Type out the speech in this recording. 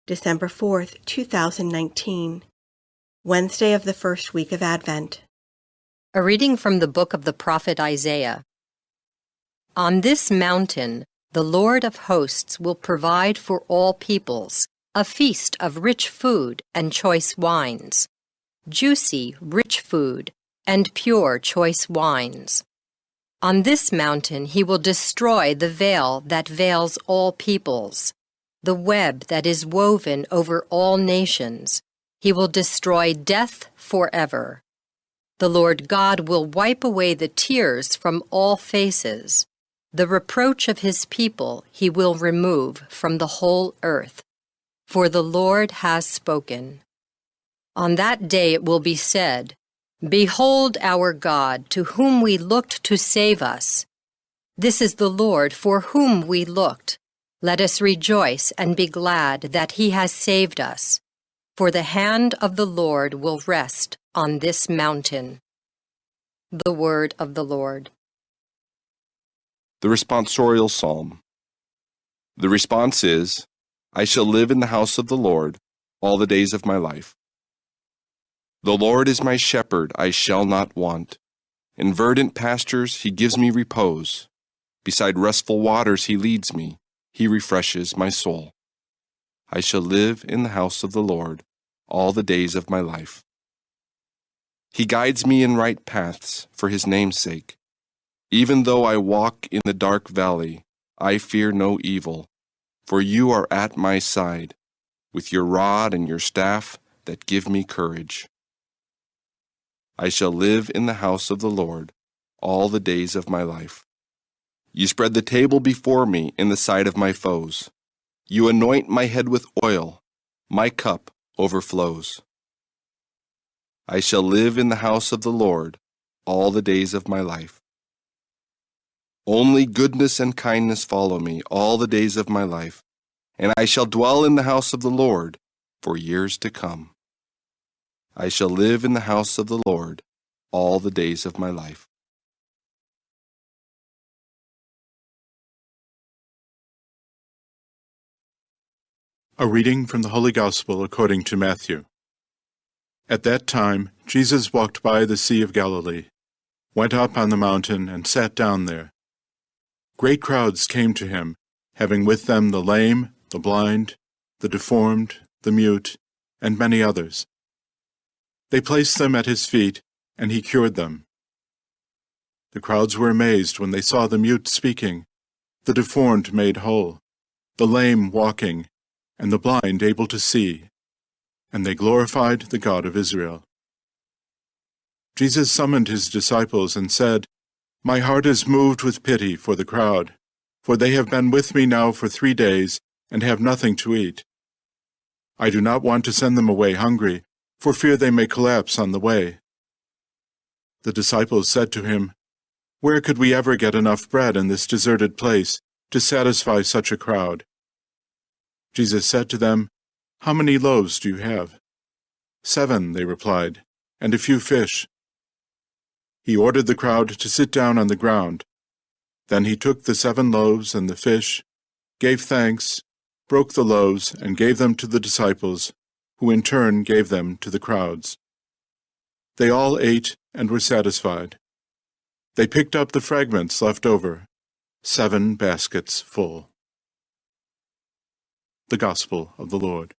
December 4th, 2019, Wednesday of the first week of Advent. A reading from the book of the prophet Isaiah. On this mountain, the Lord of hosts will provide for all peoples a feast of rich food and choice wines, juicy, rich food and pure choice wines. On this mountain he will destroy the veil that veils all peoples, the web that is woven over all nations. He will destroy death forever. The Lord God will wipe away the tears from all faces. The reproach of his people he will remove from the whole earth. For the Lord has spoken. On that day it will be said, Behold our God, to whom we looked to save us. This is the Lord for whom we looked. Let us rejoice and be glad that he has saved us. For the hand of the Lord will rest on this mountain. The word of the Lord. The responsorial psalm. The response is, I shall live in the house of the Lord all the days of my life. The Lord is my shepherd, I shall not want. In verdant pastures he gives me repose. Beside restful waters he leads me. He refreshes my soul. I shall live in the house of the Lord all the days of my life. He guides me in right paths for his name's sake. Even though I walk in the dark valley, I fear no evil, for you are at my side, with your rod and your staff that give me courage. I shall live in the house of the Lord all the days of my life. You spread the table before me in the sight of my foes. You anoint my head with oil. My cup overflows. I shall live in the house of the Lord all the days of my life. Only goodness and kindness follow me all the days of my life, and I shall dwell in the house of the Lord for years to come. I shall live in the house of the Lord all the days of my life. A reading from the Holy Gospel according to Matthew. At that time, Jesus walked by the Sea of Galilee, went up on the mountain, and sat down there. Great crowds came to him, having with them the lame, the blind, the deformed, the mute, and many others. They placed them at his feet, and he cured them. The crowds were amazed when they saw the mute speaking, the deformed made whole, the lame walking, and the blind able to see, and they glorified the God of Israel. Jesus summoned his disciples and said, My heart is moved with pity for the crowd, for they have been with me now for 3 days and have nothing to eat. I do not want to send them away hungry, for fear they may collapse on the way. The disciples said to him, Where could we ever get enough bread in this deserted place to satisfy such a crowd? Jesus said to them, How many loaves do you have? 7, they replied, and a few fish. He ordered the crowd to sit down on the ground. Then he took the 7 loaves and the fish, gave thanks, broke the loaves, and gave them to the disciples, who in turn gave them to the crowds. They all ate and were satisfied. They picked up the fragments left over, 7 baskets full. The Gospel of the Lord.